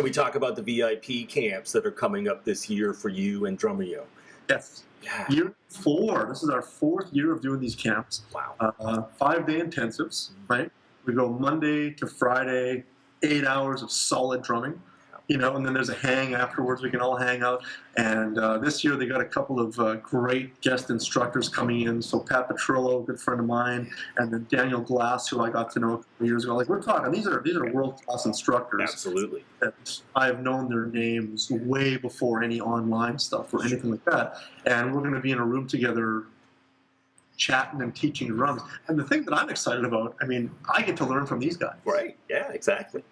we talk about the VIP camps that are coming up this year for you and Drumeo? Yes. Yeah. Year 4. This is our 4th year of doing these camps. Wow. 5-day intensives, right? We go Monday to Friday, 8 hours of solid drumming, and then there's a hang afterwards. We can all hang out. And this year they got a couple of great guest instructors coming in. So Pat Petrillo, a good friend of mine, and then Daniel Glass, who I got to know a couple years ago. Like, we're talking, these are world-class instructors. Absolutely. That I've known their names way before any online stuff or anything like that. And we're going to be in a room together chatting and teaching drums. And the thing that I'm excited about, I mean, I get to learn from these guys. Right. Yeah, exactly.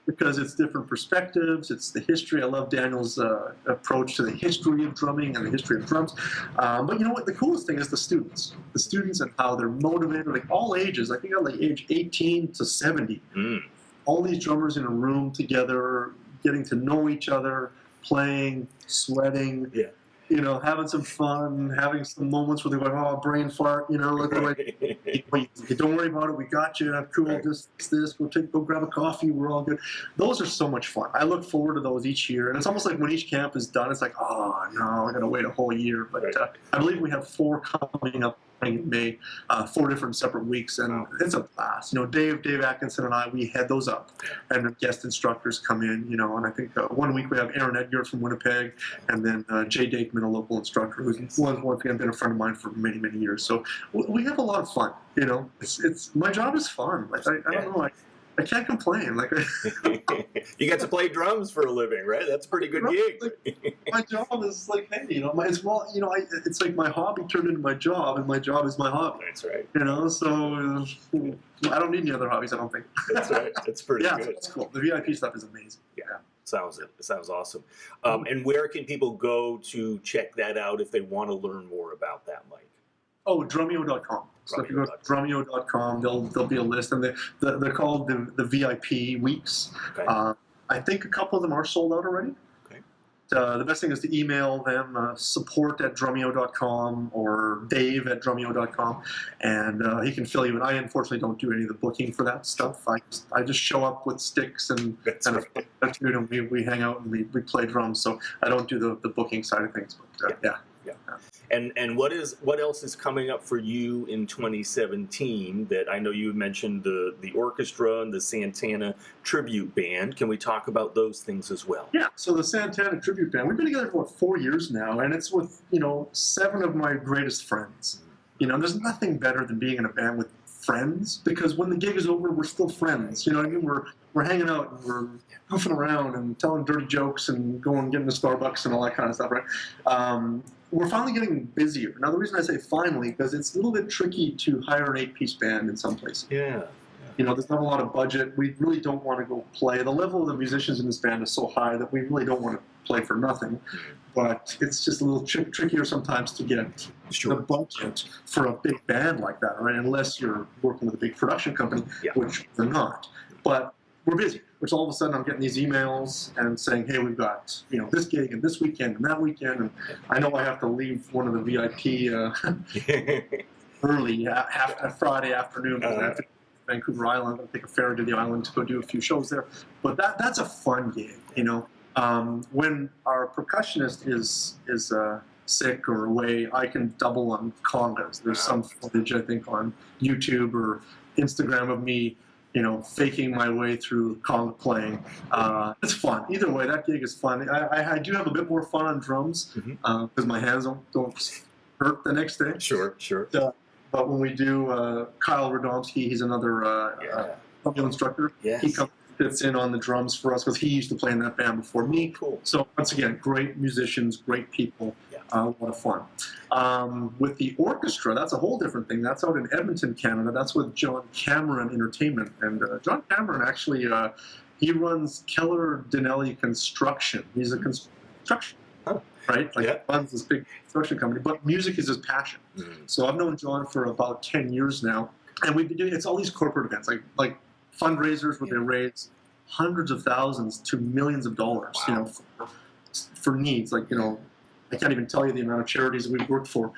Because it's different perspectives, it's the history. I love Daniel's approach to the history of drumming and the history of drums. But you know what? The coolest thing is the students. The students and how they're motivated, like all ages. I think at like age 18 to 70. All these drummers in a room together, getting to know each other, playing, sweating. Yeah. Having some fun, having some moments where they're going, oh, brain fart, like, don't worry about it, we got you, cool, this, we'll go grab a coffee, we're all good. Those are so much fun. I look forward to those each year, and it's almost like when each camp is done, it's like, oh, no, I got to wait a whole year. But I believe we have 4 coming up in May, 4 different separate weeks, and it's a blast. Dave Atkinson and I, we head those up, and the guest instructors come in, and I think one week we have Aaron Edgar from Winnipeg, and then Jay Dakeman, a local instructor, who's once again been a friend of mine for many, many years. So we have a lot of fun. It's my job is fun. Like I don't know, I can't complain. Like you get to play drums for a living, right? That's a pretty good gig. Like, my job is like, hey, it's like my hobby turned into my job, and my job is my hobby. That's right. So I don't need any other hobbies, I don't think. That's right. That's pretty good. That's cool. The VIP stuff is amazing. Yeah. Sounds awesome. And where can people go to check that out if they want to learn more about that, Mike? Oh, Drumeo.com. So if you go to Drumeo.com, there'll be a list, and they're called the VIP weeks. Okay. I think a couple of them are sold out already. Okay. The best thing is to email them, support@Drumeo.com or Dave@Drumeo.com, and he can fill you in. I unfortunately don't do any of the booking for that stuff. I just show up with sticks and we hang out and we play drums. So I don't do the booking side of things. But yeah. And what else is coming up for you in 2017? That I know you mentioned the orchestra and the Santana tribute band. Can we talk about those things as well? Yeah. So the Santana tribute band, we've been together for 4 years now, and it's with 7 of my greatest friends. There's nothing better than being in a band with friends, because when the gig is over, we're still friends. You know what I mean? We're hanging out and we're goofing around and telling dirty jokes and getting to Starbucks and all that kind of stuff, right? We're finally getting busier. Now, the reason I say finally, because it's a little bit tricky to hire an 8-piece band in some places. Yeah. There's not a lot of budget. We really don't want to go play. The level of the musicians in this band is so high that we really don't want to play for nothing. But it's just a little trickier sometimes to get the budget for a big band like that, right? Unless you're working with a big production company, which we're not. But we're busy, which all of a sudden I'm getting these emails and saying, hey, we've got this gig and this weekend and that weekend, and I know I have to leave one of the VIP early, Friday afternoon, because I have to go to Vancouver Island and take a ferry to the island to go do a few shows there. But that's a fun gig, When our percussionist is sick or away, I can double on congas. There's some footage, I think, on YouTube or Instagram of me faking my way through conga playing. It's fun. Either way, that gig is fun. I do have a bit more fun on drums because my hands don't hurt the next day. Sure. But when we do, Kyle Radomski, he's another drum instructor. Yes. He fits in on the drums for us because he used to play in that band before me. Cool. So once again, great musicians, great people. A lot of fun. With the orchestra, that's a whole different thing. That's out in Edmonton, Canada. That's with John Cameron Entertainment. And John Cameron actually, he runs Keller Dinelli Construction. He's a construction, right? He runs this big construction company. But music is his passion. So I've known John for about 10 years now. And we've been doing, it's all these corporate events, like fundraisers where they raise hundreds of thousands to millions of dollars, for needs. I can't even tell you the amount of charities that we've worked for.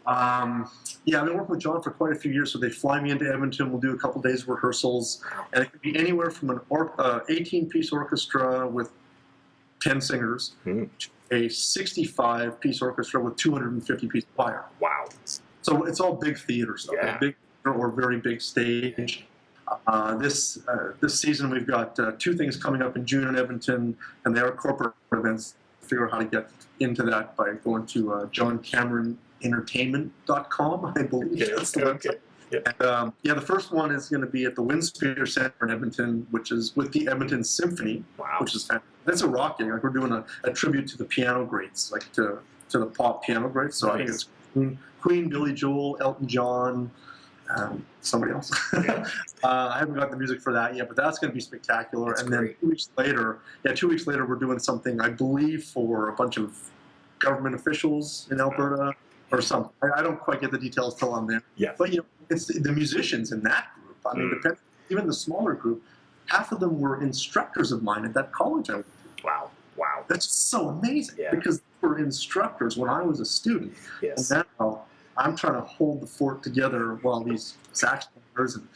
I've been working with John for quite a few years, so they fly me into Edmonton. We'll do a couple days of rehearsals, and it could be anywhere from an 18-piece orchestra with 10 singers, Mm. a 65-piece orchestra with 250-piece choir. Wow. So it's all big theater stuff, Yeah. big or very big stage. This season we've got 2 things coming up in June in Edmonton, and they are corporate events. Figure out how to get into that by going to johncameronentertainment.com, I believe. Okay. That's the website. Yep. And, the first one is going to be at the Winspear Center in Edmonton, which is with the Edmonton Symphony, Wow. which is fantastic. It's a rock gig. Like we're doing a tribute to the piano greats, like to the pop piano greats. So I think it's Queen, Billy Joel, Elton John, somebody else. Yeah. I haven't got the music for that yet, but that's going to be spectacular. That's and great. then 2 weeks later, we're doing something, I believe, for a bunch of government officials in Alberta or something. I don't quite get the details till I'm there. Yeah. But it's the musicians in that group. I mean, even the smaller group, half of them were instructors of mine at that college I went to. Wow. Wow. That's so amazing Yeah. because they were instructors when I was a student. Yes. And now I'm trying to hold the fort together while these sax players and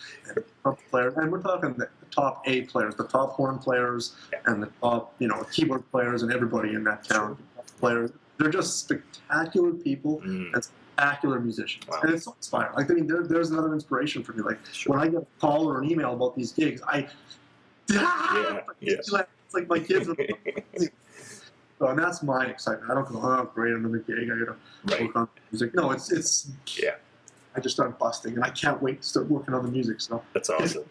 trumpet players, and we're talking the top A players, the top horn players, and the top, keyboard players, and everybody in that town. Players, they're just spectacular people and spectacular musicians, and it's so inspiring. Like, I mean, there's another inspiration for me. Like when I get a call or an email about these gigs, it's like my kids. So, and that's my excitement. I don't go, oh, great, another gig. I got to work on music. No, it's. I just start busting, and I can't wait to start working on the music. So that's awesome.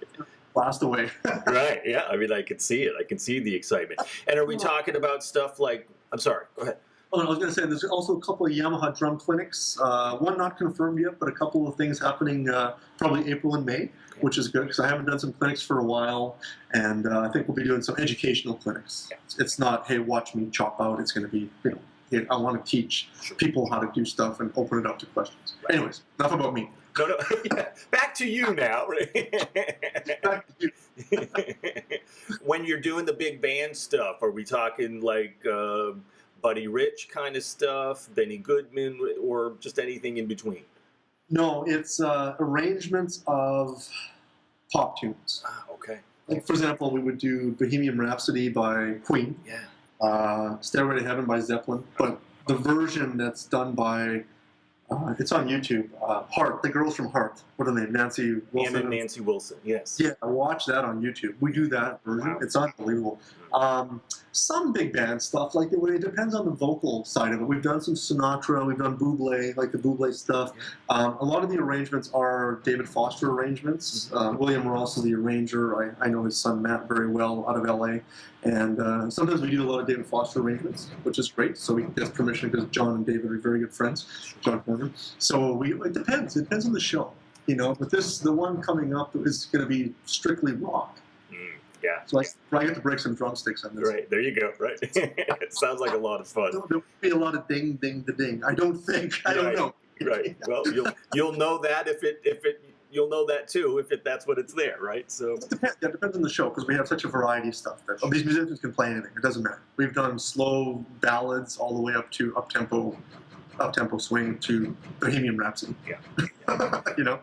Blast away. Right. Yeah. I mean, I can see it. I can see the excitement. And are we talking about stuff like? I'm sorry. Go ahead. Oh, I was going to say there's also a couple of Yamaha drum clinics. One not confirmed yet, but a couple of things happening probably April and May, which is good because I haven't done some clinics for a while, and I think we'll be doing some educational clinics. It's not, hey, watch me chop out. It's going to be, I want to teach people how to do stuff and open it up to questions. Right. Anyways, enough about me. No. Yeah. Back to you now. Back to you. When you're doing the big band stuff, are we talking like Buddy Rich kind of stuff, Benny Goodman, or just anything in between? No, it's arrangements of pop tunes. Ah, okay. Like, for example, we would do Bohemian Rhapsody by Queen. Yeah. Stairway to Heaven by Zeppelin, but the version that's done by, it's on YouTube, Heart, the girls from Heart. What are they, Nancy Wilson? And Nancy Wilson, yes. Yeah, I watch that on YouTube. We do that version. Wow. It's unbelievable. Some big band stuff, like it depends on the vocal side of it. We've done some Sinatra, we've done Bublé, like the Bublé stuff. A lot of the arrangements are David Foster arrangements. William Ross is the arranger. I know his son Matt very well out of LA. And sometimes we do a lot of David Foster arrangements, which is great. So we get permission because John and David are very good friends. John Cameron. So it depends. It depends on the show. But the one coming up is going to be strictly rock. Yeah. So I get to break some drumsticks on this. Right, there you go. Right. It sounds like a lot of fun. There will be a lot of ding, ding, the ding. I don't think. I don't know. Right. Well, you'll know that if you'll know that too if that's what it's there. Right. So It depends on the show because we have such a variety of stuff. These musicians can play anything. It doesn't matter. We've done slow ballads all the way up to up tempo swing to Bohemian Rhapsody. yeah. You know.